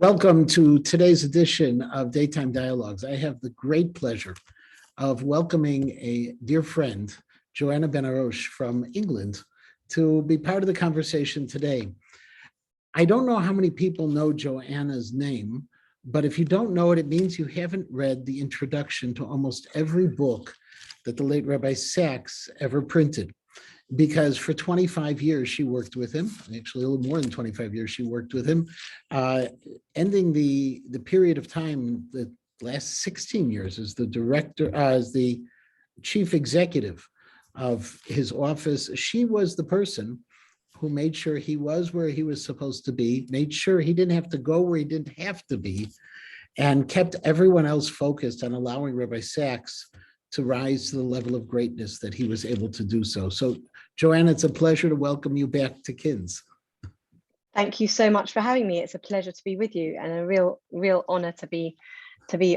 Welcome to today's edition of Daytime Dialogues. I have the great pleasure of welcoming a dear friend, Joanna Benarroch from England, to be part of the conversation today. I don't know how many people know Joanna's name, but if you don't know it, it means you haven't read the introduction to almost every book that the late Rabbi Sacks ever printed. Because for 25 years she worked with him, actually a little more than 25 years she worked with him, ending the period of time, the last 16 years as the director, as the chief executive of his office. She was the person who made sure he was where he was supposed to be, made sure he didn't have to go where he didn't have to be, and kept everyone else focused on allowing Rabbi Sacks to rise to the level of greatness that he was able to do so. So, Joanna, it's a pleasure to welcome you back to KINS. Thank you so much for having me. It's a pleasure to be with you and a real honor to be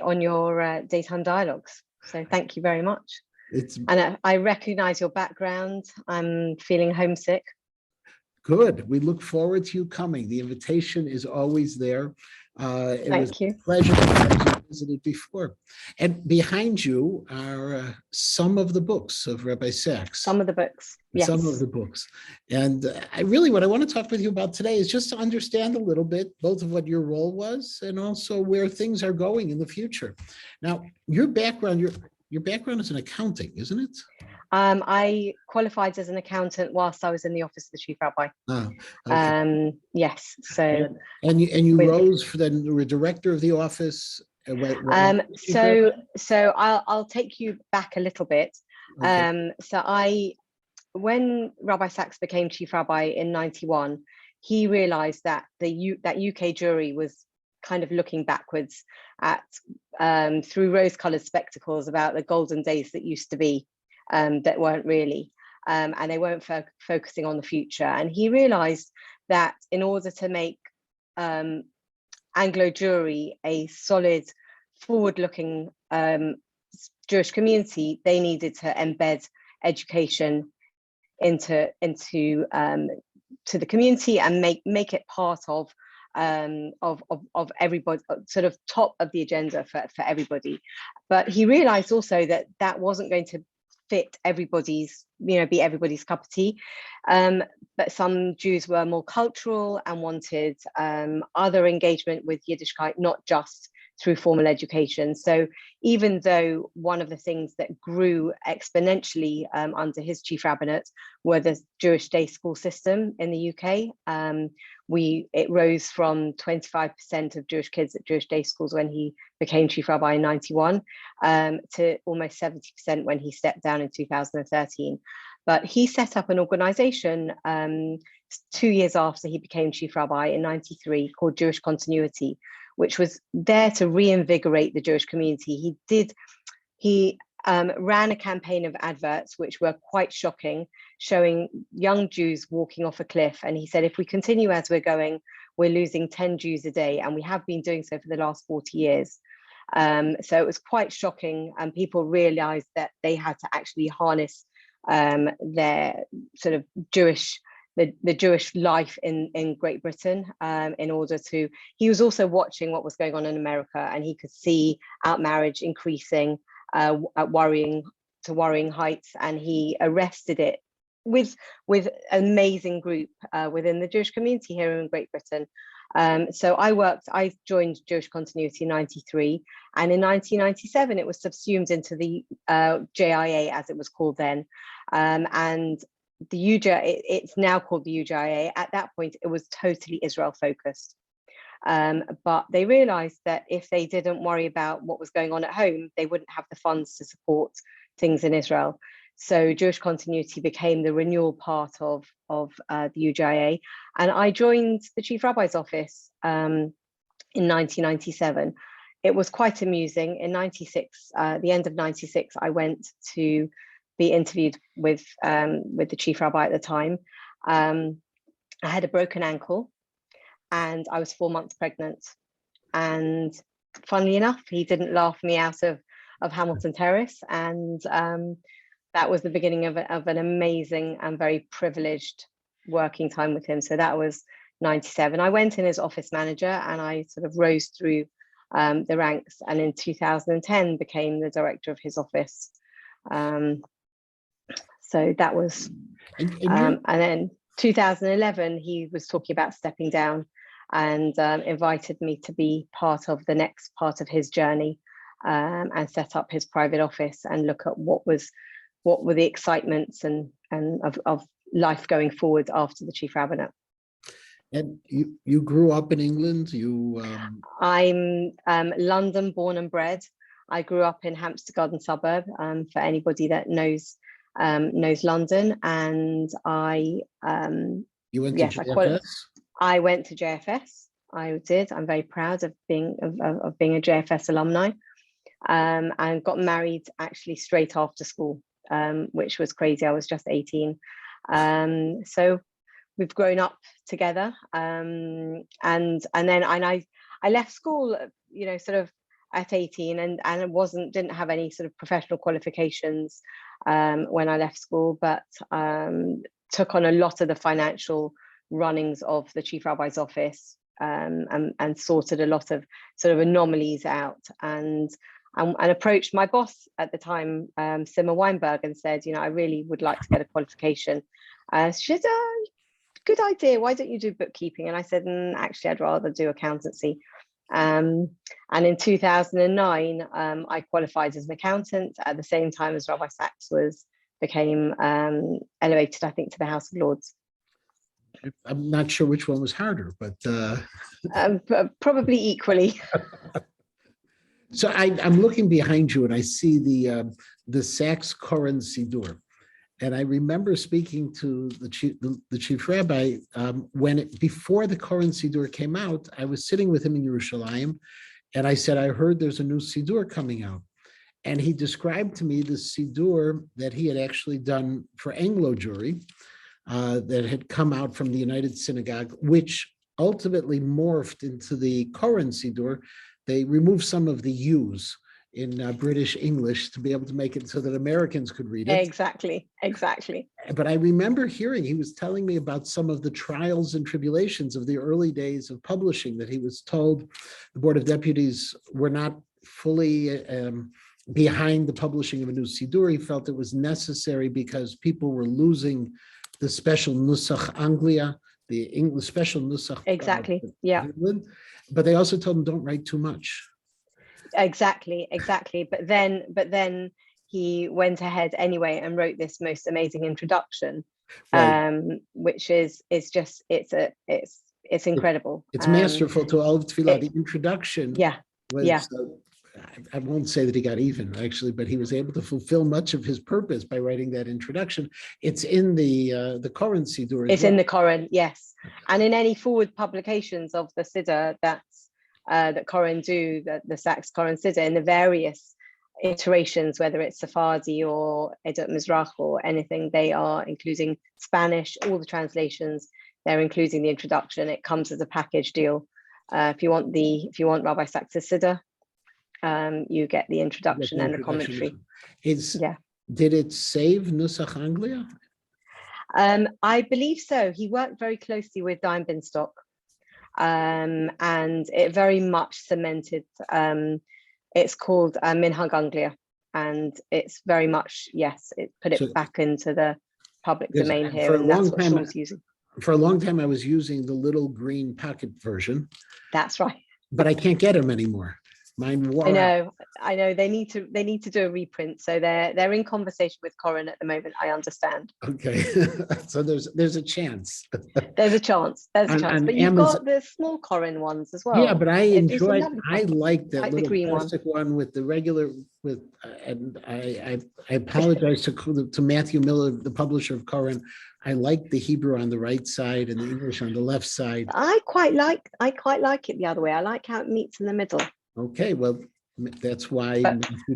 on your Daytime Dialogues. So thank you very much. And I recognize your background. I'm feeling homesick. Good. We look forward to you coming. The invitation is always there. Thank you. A pleasure to have you visited before. And behind you are some of the books of Rabbi Sacks. Some of the books, yes. Some of the books. And what I want to talk with you about today is just to understand a little bit, both of what your role was and also where things are going in the future. Now, your background is in accounting, isn't it? I qualified as an accountant whilst I was in the office of the chief rabbi. Oh, okay. Yes. So and you rose for then you were director of the office. So I'll take you back a little bit. Okay. When Rabbi Sacks became chief rabbi in '91, he realized that that UK jury was kind of looking backwards at through rose-colored spectacles about the golden days that used to be. That weren't really, and they weren't focusing on the future. And he realized that in order to make Anglo Jewry a solid, forward-looking Jewish community, they needed to embed education into the community and make it part of everybody, sort of top of the agenda for everybody. But he realized also that that wasn't going to fit everybody's, be everybody's cup of tea. But some Jews were more cultural and wanted other engagement with Yiddishkeit, not just through formal education. So even though one of the things that grew exponentially under his chief rabbinate were the Jewish day school system in the UK, it rose from 25% of Jewish kids at Jewish day schools when he became chief rabbi in '91 to almost 70% when he stepped down in 2013. But he set up an organization 2 years after he became chief rabbi in '93 called Jewish Continuity, which was there to reinvigorate the Jewish community. He ran a campaign of adverts which were quite shocking, showing young Jews walking off a cliff. And he said, if we continue as we're going, we're losing 10 Jews a day. And we have been doing so for the last 40 years. So it was quite shocking. And people realized that they had to actually harness their sort of the Jewish life in Great Britain in order to. He was also watching what was going on in America, and he could see outmarriage increasing at worrying heights, and he arrested it with an amazing group within the Jewish community here in Great Britain. So I joined Jewish Continuity in '93, and in 1997 it was subsumed into the JIA, as it was called then, and the UJIA, it's now called the UJIA. At that point, it was totally Israel focused. But they realized that if they didn't worry about what was going on at home, they wouldn't have the funds to support things in Israel. So Jewish Continuity became the renewal part of the UJIA. And I joined the Chief Rabbi's office in 1997. It was quite amusing. In '96, the end of '96, I went to be interviewed with the Chief Rabbi at the time. I had a broken ankle and I was 4 months pregnant. And funnily enough, he didn't laugh me out of Hamilton Terrace. And that was the beginning of an amazing and very privileged working time with him. So that was 97. I went in as office manager and I sort of rose through the ranks, and in 2010 became the director of his office. So that was, and then 2011, he was talking about stepping down and invited me to be part of the next part of his journey, and set up his private office and look at what were the excitements and of life going forward after the chief rabbinate. And you grew up in England? I'm London born and bred. I grew up in Hampstead Garden suburb, for anybody that knows London. And You went to JFS? I went to JFS. I did. I'm very proud of being a JFS alumni, and got married actually straight after school, which was crazy. I was just 18. So we've grown up together, and then I left school, sort of at 18, and didn't have any sort of professional qualifications when I left school, but took on a lot of the financial runnings of the chief rabbi's office, and sorted a lot of sort of anomalies out, and approached my boss at the time, Simmer Weinberg, and said, I really would like to get a qualification. She said, good idea, why don't you do bookkeeping? And I said, actually, I'd rather do accountancy. And in 2009, I qualified as an accountant at the same time as Rabbi Sachs became elevated, I think, to the House of Lords. I'm not sure which one was harder, but probably equally. So I'm looking behind you and I see the Sachs Koren Sidur. And I remember speaking to the chief rabbi before the Koren Sidur came out. I was sitting with him in Yerushalayim, and I said, I heard there's a new Sidur coming out. And he described to me the Sidur that he had actually done for Anglo Jewry, that had come out from the United Synagogue, which ultimately morphed into the Koren Sidur. They removed some of the U's in British English to be able to make it so that Americans could read it. Exactly. But I remember hearing, he was telling me about some of the trials and tribulations of the early days of publishing, that he was told the Board of Deputies were not fully behind the publishing of a new Sidur. He felt it was necessary because people were losing the special Nusach Anglia, the English special Nusach. Exactly, yeah. England. But they also told him, don't write too much. Exactly. But then he went ahead anyway and wrote this most amazing introduction, right. Which is just it's incredible. It's masterful to all of Tefillah. The introduction, was, I won't say that he got even actually, but he was able to fulfill much of his purpose by writing that introduction. It's in the Koren Sidur. It's in the Koren, yes, and in any forward publications of the Siddur that Koren do, the Sachs Koren Siddur, in the various iterations, whether it's Sephardi or Edot Mizrach or anything, they are including Spanish, all the translations. They're including the introduction. It comes as a package deal. If you want Rabbi Sachs' Siddur, you get the introduction and the commentary. Did it save Nusach Anglia? I believe so. He worked very closely with Dayan Binstock, and it very much cemented. It's called Minhag Anglia, and it's very much, it put it back into the public domain here, and that's what Shul's using. For a long time, I was using the little green pocket version. That's right. But I can't get them anymore. Mine wore out. I know. They need to do a reprint. So they're in conversation with Koren at the moment. I understand. Okay, so there's a chance. There's a chance. But you've got the small Koren ones as well. Yeah, but I like that little green plastic one with the regular and I apologize to Matthew Miller, the publisher of Koren. I like the Hebrew on the right side and the English on the left side. I quite like it the other way. I like how it meets in the middle. Okay, well, that's why.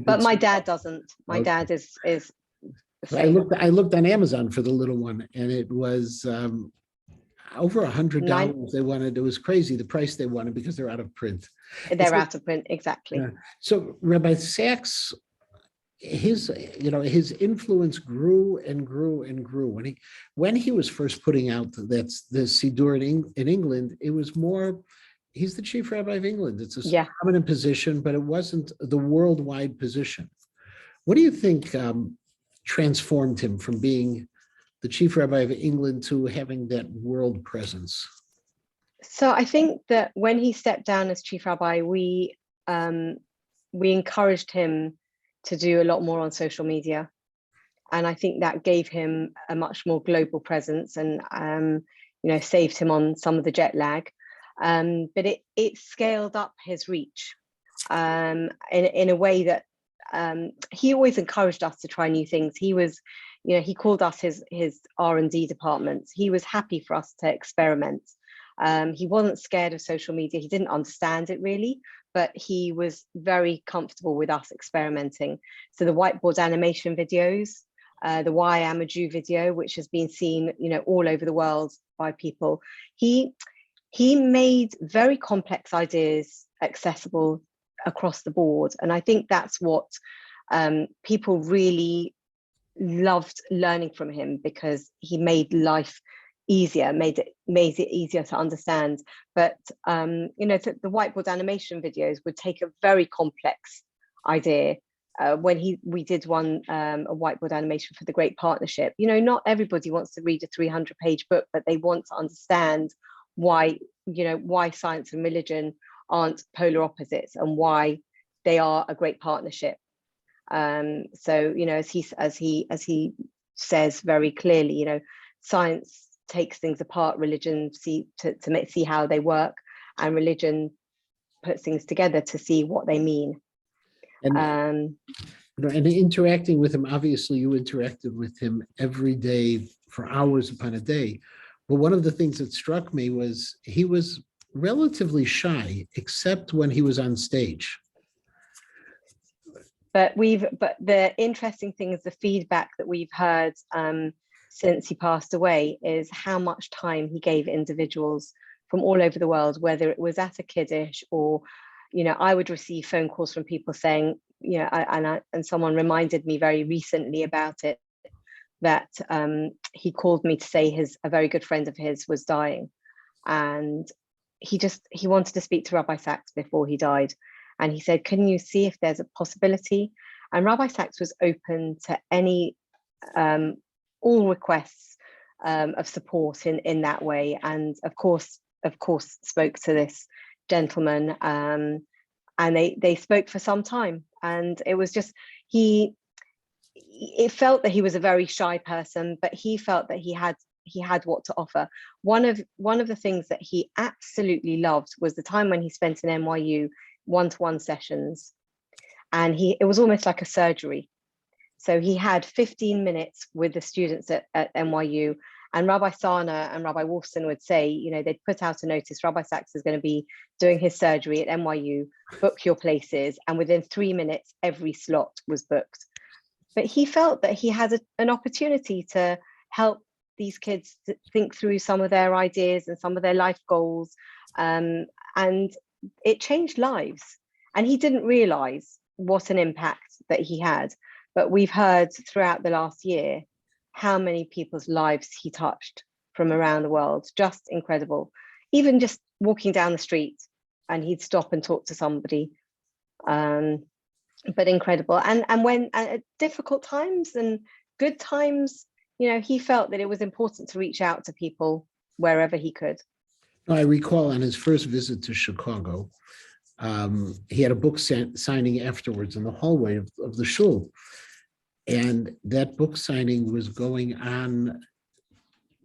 But my dad doesn't. My dad is. I looked on Amazon for the little one, and it was over $100. They wanted. It was crazy the price they wanted because they're out of print. They're out of print, exactly. So Rabbi Sachs his, his influence grew and grew and grew. When he was first putting out the Siddur in England, it was more, he's the chief rabbi of England. It's a Yeah. prominent position, but it wasn't the worldwide position. What do you think transformed him from being the chief rabbi of England to having that world presence? So I think that when he stepped down as chief rabbi, we encouraged him to do a lot more on social media. And I think that gave him a much more global presence and, saved him on some of the jet lag. But it scaled up his reach in a way that he always encouraged us to try new things. He was, he called us his R&D department. He was happy for us to experiment. He wasn't scared of social media. He didn't understand it really, but he was very comfortable with us experimenting. So the whiteboard animation videos, the Why I Am a Jew video, which has been seen, all over the world by people. He made very complex ideas accessible across the board. And I think that's what people really loved learning from him, because he made life easier, made it easier to understand. But the whiteboard animation videos would take a very complex idea. When we did one, a whiteboard animation for the Great Partnership, not everybody wants to read a 300-page book, but they want to understand why science and religion aren't polar opposites and why they are a great partnership. So as he says very clearly, science takes things apart, religion see how they work, and religion puts things together to see what they mean. And interacting with him, obviously you interacted with him every day for hours upon a day. But one of the things that struck me was he was relatively shy, except when he was on stage. But the interesting thing is the feedback that we've heard since he passed away is how much time he gave individuals from all over the world, whether it was at a Kiddush or, I would receive phone calls from people saying, and someone reminded me very recently about it, that he called me to say a very good friend of his was dying. And he wanted to speak to Rabbi Sachs before he died. And he said, can you see if there's a possibility? And Rabbi Sachs was open to any, all requests of support in that way. And of course, spoke to this gentleman, and they spoke for some time. And it was just, it felt that he was a very shy person, but he felt that he had what to offer. One of the things that he absolutely loved was the time when he spent in NYU one-to-one sessions, and it was almost like a surgery. So he had 15 minutes with the students at NYU, and Rabbi Sana and Rabbi Wolfson would say, they'd put out a notice, Rabbi Sachs is going to be doing his surgery at NYU, book your places. And within 3 minutes, every slot was booked. But he felt that he had an opportunity to help these kids think through some of their ideas and some of their life goals. And it changed lives. And he didn't realize what an impact that he had. But we've heard throughout the last year how many people's lives he touched from around the world. Just incredible. Even just walking down the street and he'd stop and talk to somebody. But incredible. And when at difficult times and good times, he felt that it was important to reach out to people wherever he could. I recall on his first visit to Chicago, he had a book signing afterwards in the hallway of the shul. And that book signing was going on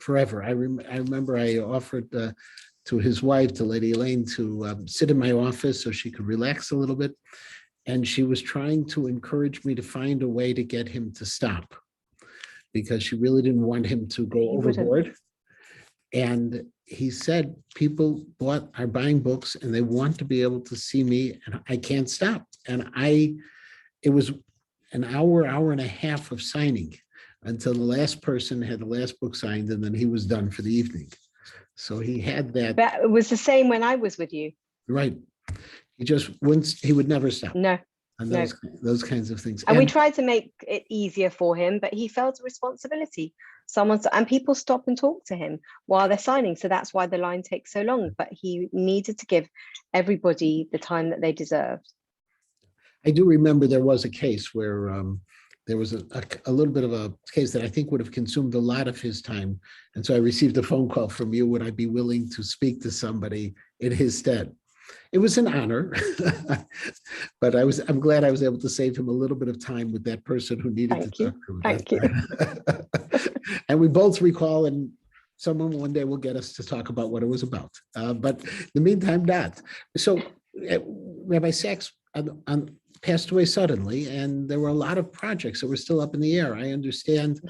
forever. I remember I offered to his wife, to Lady Elaine, to sit in my office so she could relax a little bit. And she was trying to encourage me to find a way to get him to stop, because she really didn't want him to go overboard. And he said, people are buying books and they want to be able to see me, and I can't stop. And it was an hour and a half of signing until the last person had the last book signed, and then he was done for the evening. So he had that. That was the same when I was with you. Right. He would never stop. No. and No. those kinds of things. And we tried to make it easier for him, but he felt a responsibility. And people stop and talk to him while they're signing. So that's why the line takes so long. But he needed to give everybody the time that they deserved. I do remember there was a case where there was a little bit of a case that I think would have consumed a lot of his time. And so I received a phone call from you. Would I be willing to speak to somebody in his stead? It was an honor, but I'm glad I was able to save him a little bit of time with that person who needed to talk to him. Thank you. And we both recall, and someone one day will get us to talk about what it was about. But in the meantime, not. So Rabbi Sachs passed away suddenly, and there were a lot of projects that were still up in the air. I understand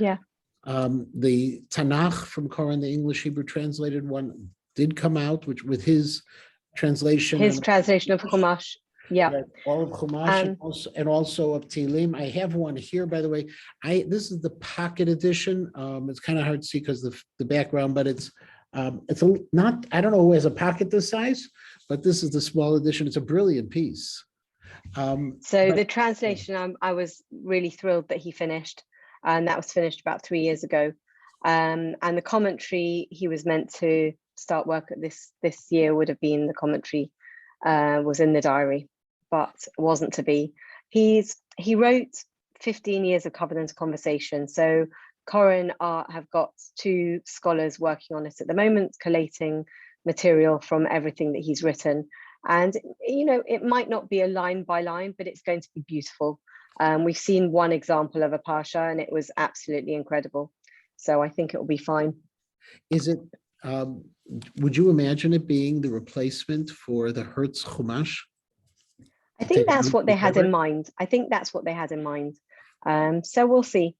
the Tanakh from Koran, the English Hebrew translated one, did come out, which with his translation. His translation of Chumash. Yeah. All of Chumash and also of Tehillim. I have one here, by the way. This is the pocket edition. It's kind of hard to see because the background, but it's not, I don't know who has a pocket this size, but this is the small edition. It's a brilliant piece. The translation, I was really thrilled that he finished, and that was finished about 3 years ago. And the commentary, he was meant to start work at this year, would have been the commentary, was in the diary, but wasn't to be. He wrote 15 years of covenant conversation. So Koran have got 2 scholars working on it at the moment, collating material from everything that he's written. And, you know, it might not be a line by line, but it's going to be beautiful. We've seen one example of a Pasha, and it was absolutely incredible. So I think it will be fine. Is it, would you imagine it being the replacement for the Hertz Chumash? I think that's what they had in mind. So we'll see.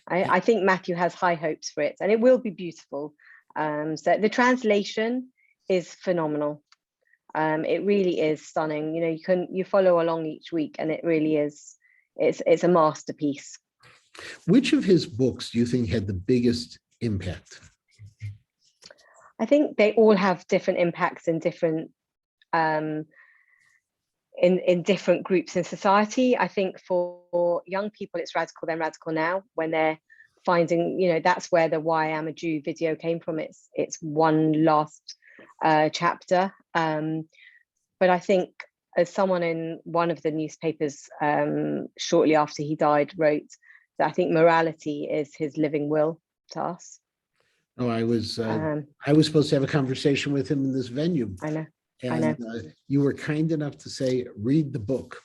I think Matthew has high hopes for it, and it will be beautiful. So the translation is phenomenal. It really is stunning. You know, you follow along each week, and it really is. It's a masterpiece. Which of his books do you think had the biggest impact? I think they all have different impacts in different in different groups in society. I think for young people, it's Radical Then Radical Now, when they're finding, you know, that's where the Why I Am a Jew video came from. It's one last chapter. But I think, as someone in one of the newspapers shortly after he died wrote, that I think morality is his living will to us. Oh, I was supposed to have a conversation with him in this venue. I know. You were kind enough to say, read the book.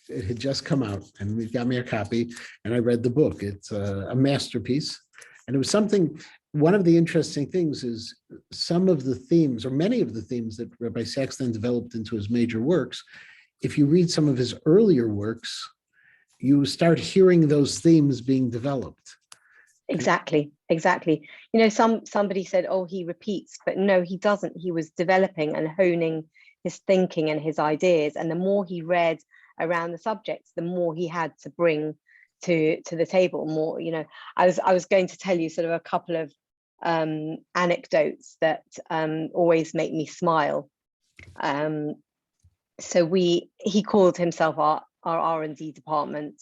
It had just come out, and we got me a copy, and I read the book. It's a masterpiece. And it was something, one of the interesting things is some of the themes, or many of the themes that Rabbi Sachs then developed into his major works, if you read some of his earlier works, you start hearing those themes being developed. Exactly. You know, somebody said, oh, he repeats, but no, he doesn't. He was developing and honing his thinking and his ideas. And the more he read around the subjects, the more he had to bring to the table. More, you know, I was going to tell you sort of a couple of anecdotes that always make me smile. So he called himself our R&D department,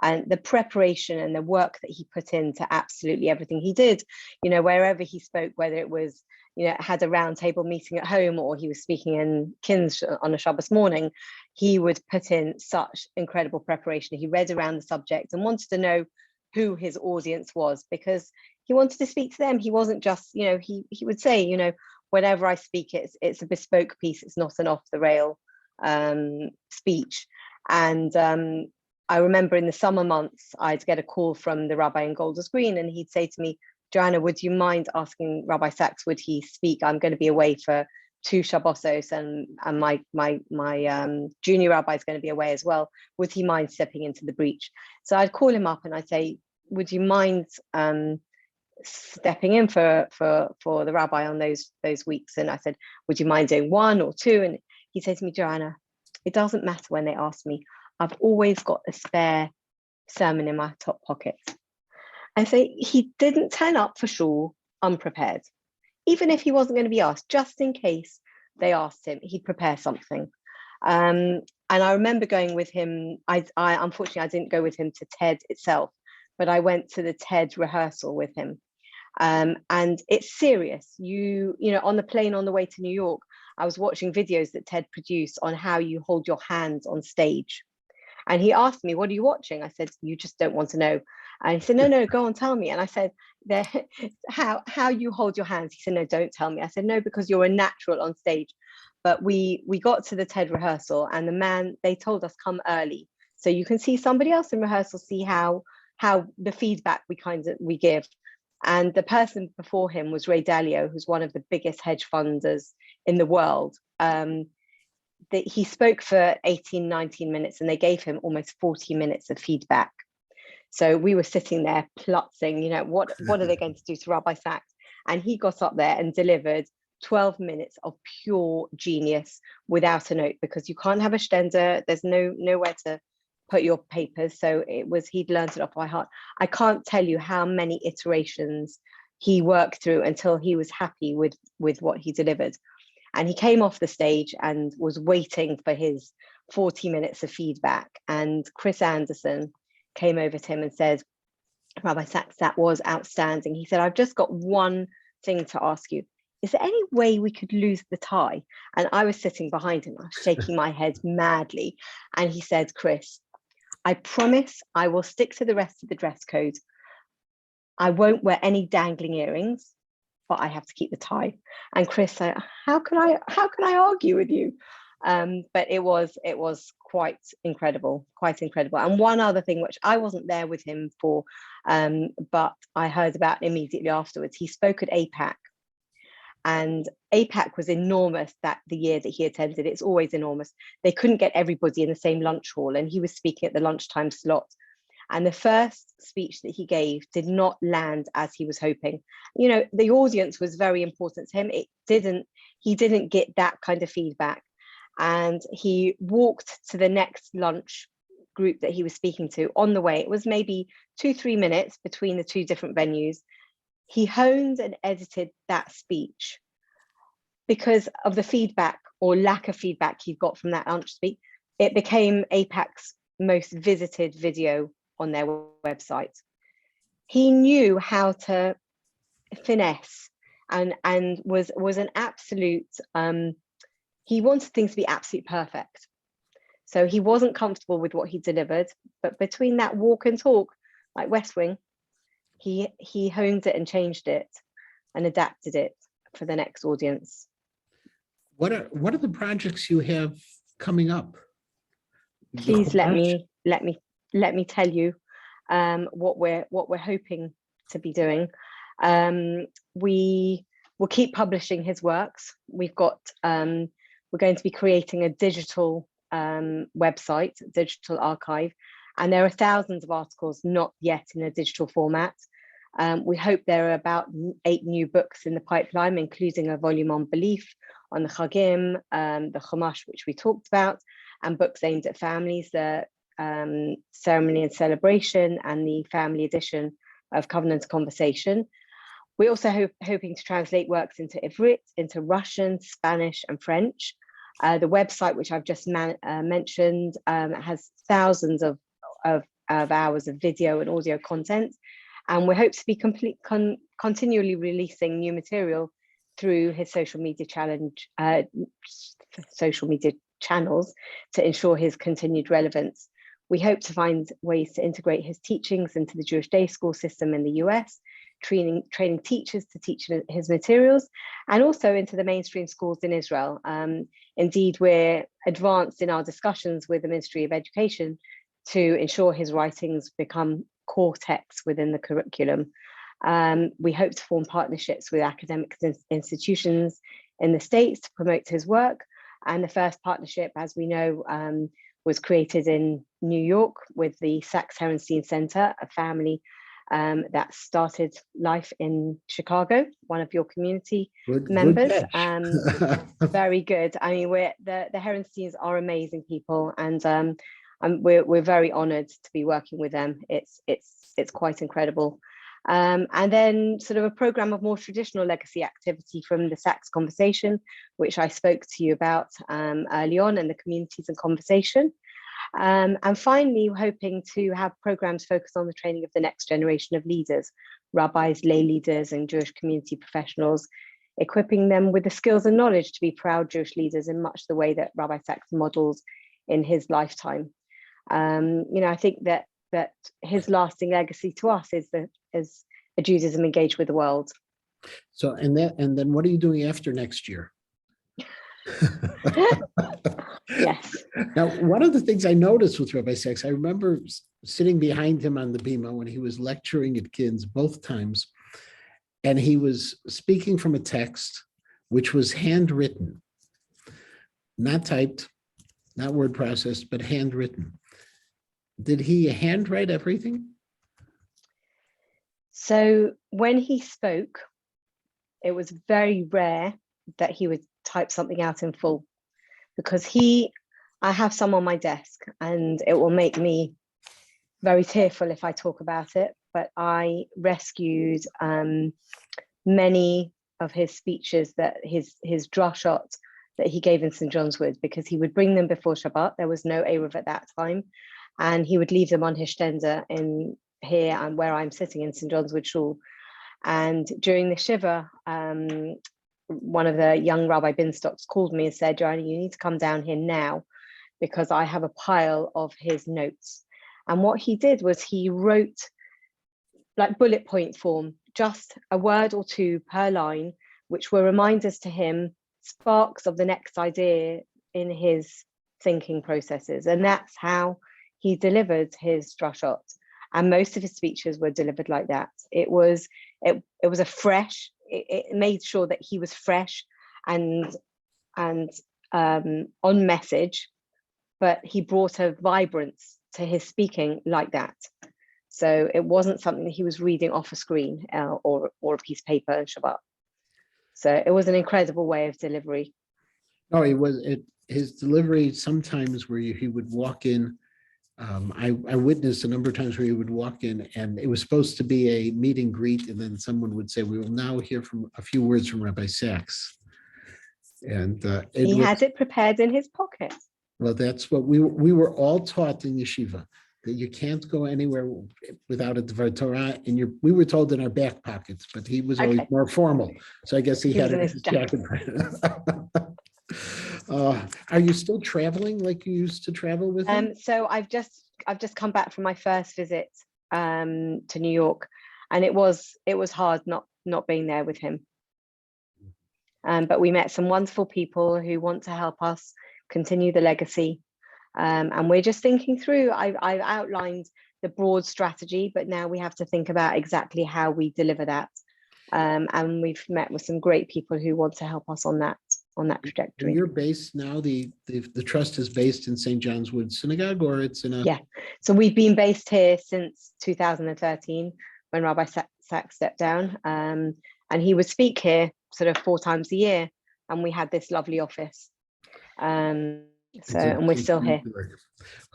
and the preparation and the work that he put into absolutely everything he did, you know, wherever he spoke, whether it was, you know, had a round table meeting at home or he was speaking in KINS on a Shabbos morning, he would put in such incredible preparation. He read around the subject and wanted to know who his audience was, because he wanted to speak to them. He wasn't just, you know, he would say, you know, whenever I speak, it's a bespoke piece. It's not an off the rail speech. And I remember in the summer months, I'd get a call from the rabbi in Golders Green, and he'd say to me, Joanna, would you mind asking Rabbi Sachs, would he speak? I'm going to be away for 2 Shabbosos, and my junior rabbi is going to be away as well. Would he mind stepping into the breach? So I'd call him up and I'd say, would you mind stepping in for the rabbi on those weeks? And I said, would you mind doing 1 or 2? And he said to me, Joanna, it doesn't matter when they ask me. I've always got a spare sermon in my top pocket. And so he didn't turn up for sure unprepared. Even if he wasn't going to be asked, just in case they asked him, he'd prepare something. And I remember going with him. I unfortunately I didn't go with him to TED itself, but I went to the TED rehearsal with him. And it's serious. You know, on the plane on the way to New York, I was watching videos that TED produced on how you hold your hands on stage. And he asked me, "What are you watching?" I said, "You just don't want to know." And he said, "No, go on, tell me." And I said, how you hold your hands." He said, "No, don't tell me." I said, "No, because you're a natural on stage." But we got to the TED rehearsal, and they told us, "Come early so you can see somebody else in rehearsal, see how the feedback we give." And the person before him was Ray Dalio, who's one of the biggest hedge funders in the world. He spoke for 18, 19 minutes, and they gave him almost 40 minutes of feedback. So we were sitting there plotting, you know, what are they going to do to Rabbi Sachs? And he got up there and delivered 12 minutes of pure genius without a note, because you can't have a stender. There's nowhere to put your papers. So he'd learned it off by heart. I can't tell you how many iterations he worked through until he was happy with what he delivered. And he came off the stage and was waiting for his 40 minutes of feedback. And Chris Anderson came over to him and said, "Rabbi Sachs, that was outstanding." He said, "I've just got one thing to ask you. Is there any way we could lose the tie?" And I was sitting behind him, I was shaking my head madly. And he said, "Chris, I promise I will stick to the rest of the dress code. I won't wear any dangling earrings, but I have to keep the tie." And Chris said, how can I argue with you?" But it was quite incredible. And one other thing, which I wasn't there with him for, but I heard about immediately afterwards, he spoke at APAC. And APAC was enormous the year that he attended. It's always enormous. They couldn't get everybody in the same lunch hall, and he was speaking at the lunchtime slot. And the first speech that he gave did not land as he was hoping. You know, the audience was very important to him. He didn't get that kind of feedback. And he walked to the next lunch group that he was speaking to. On the way, it was maybe 2-3 minutes between the two different venues. He honed and edited that speech because of the feedback or lack of feedback he got from that lunch speech. It became APAC's most visited video on their website. He knew how to finesse and was an absolute, he wanted things to be absolutely perfect. So he wasn't comfortable with what he delivered, but between that walk and talk, like West Wing, he honed it and changed it and adapted it for the next audience. What are the projects you have coming up? Please let me tell you what we're hoping to be doing. We will keep publishing his works. We've got we're going to be creating a digital website, digital archive, and there are thousands of articles not yet in a digital format. We hope there are about 8 new books in the pipeline, including a volume on belief, on the Chagim, the Chumash, which we talked about, and books aimed at families, the ceremony and celebration, and the family edition of Covenant Conversation. We're also hoping to translate works into Ivrit, into Russian, Spanish, and French. The website, which I've just mentioned, has thousands of hours of video and audio content. And we hope to be continually releasing new material through his social media channels to ensure his continued relevance. We hope to find ways to integrate his teachings into the Jewish day school system in the US, training teachers to teach his materials, and also into the mainstream schools in Israel. Indeed, we're advanced in our discussions with the Ministry of Education to ensure his writings become core texts within the curriculum. We hope to form partnerships with academic institutions in the States to promote his work. And the first partnership, as we know, was created in New York with the Sachs Herenstein Center, a family that started life in Chicago, one of your community members. Very good. I mean, the Herensteins are amazing people, and we're very honored to be working with them. It's quite incredible. And then sort of a program of more traditional legacy activity from the Sachs conversation, which I spoke to you about early on, and the communities and conversation. And finally, hoping to have programs focused on the training of the next generation of leaders, rabbis, lay leaders, and Jewish community professionals, equipping them with the skills and knowledge to be proud Jewish leaders in much the way that Rabbi Sachs models in his lifetime. I think that his lasting legacy to us is that as a Judaism engaged with the world. So, and then what are you doing after next year? Yes. Now, one of the things I noticed with Rabbi Sachs, I remember sitting behind him on the bima when he was lecturing at KINS both times, and he was speaking from a text which was handwritten, not typed, not word processed, but handwritten. Did he handwrite everything? So when he spoke, it was very rare that he would type something out in full, because I have some on my desk and it will make me very tearful if I talk about it, but I rescued many of his speeches, that his drashot that he gave in St. John's Wood, because he would bring them before Shabbat. There was no Eruv at that time. And he would leave them on his stender in here and where I'm sitting in St. John's Wood Shul. And during the Shiva, one of the young Rabbi Binstocks called me and said, Joanna, you need to come down here now, because I have a pile of his notes. And what he did was he wrote, like bullet point form, just a word or two per line, which were reminders to him, sparks of the next idea in his thinking processes. And that's how he delivered his drashot. And most of his speeches were delivered like that. It was a fresh, it made sure that he was fresh and on message, but he brought a vibrance to his speaking like that. So it wasn't something that he was reading off a screen or a piece of paper in Shabbat. So it was an incredible way of delivery. No, his delivery sometimes where he would walk in. I witnessed a number of times where he would walk in and it was supposed to be a meet and greet, and then someone would say, we will now hear from a few words from Rabbi Sachs. And he had it prepared in his pocket. Well, that's what we were all taught in yeshiva, that you can't go anywhere without a Dvar Torah. And we were told in our back pockets, but he was always more formal. So I guess he had it in his jacket. Are you still traveling like you used to travel with him? So I've just come back from my first visit to New York, and it was hard not being there with him. But we met some wonderful people who want to help us continue the legacy, and we're just thinking through. I've outlined the broad strategy, but now we have to think about exactly how we deliver that. And we've met with some great people who want to help us on that trajectory. You're based now, the trust is based in St. John's Wood Synagogue, or it's in a... Yeah, so we've been based here since 2013 when Rabbi Sachs stepped down, and he would speak here sort of 4 times a year, and we had this lovely office. And we're still here.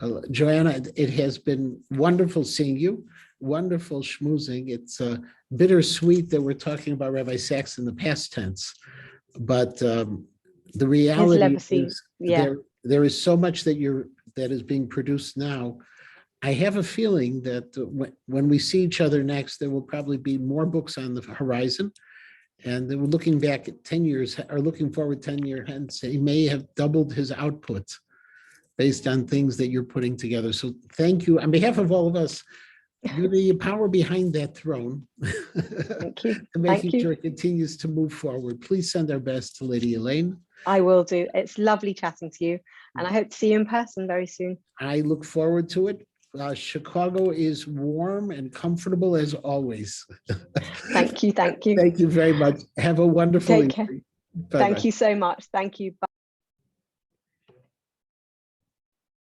Well, Joanna, it has been wonderful seeing you, wonderful schmoozing. It's bittersweet that we're talking about Rabbi Sachs in the past tense, but the reality is there is so much that is being produced now. I have a feeling that when we see each other next, there will probably be more books on the horizon. And then we're looking back at 10 years, or looking forward 10 years hence, he may have doubled his output based on things that you're putting together. So thank you. On behalf of all of us, you're the power behind that throne. Thank you. Making sure it continues to move forward. Please send our best to Lady Elaine. I will do. It's lovely chatting to you, and I hope to see you in person very soon. I look forward to it. Chicago is warm and comfortable as always. Thank you. Thank you. Thank you very much. Have a wonderful Take care. evening. Thank you so much. Thank you. Bye.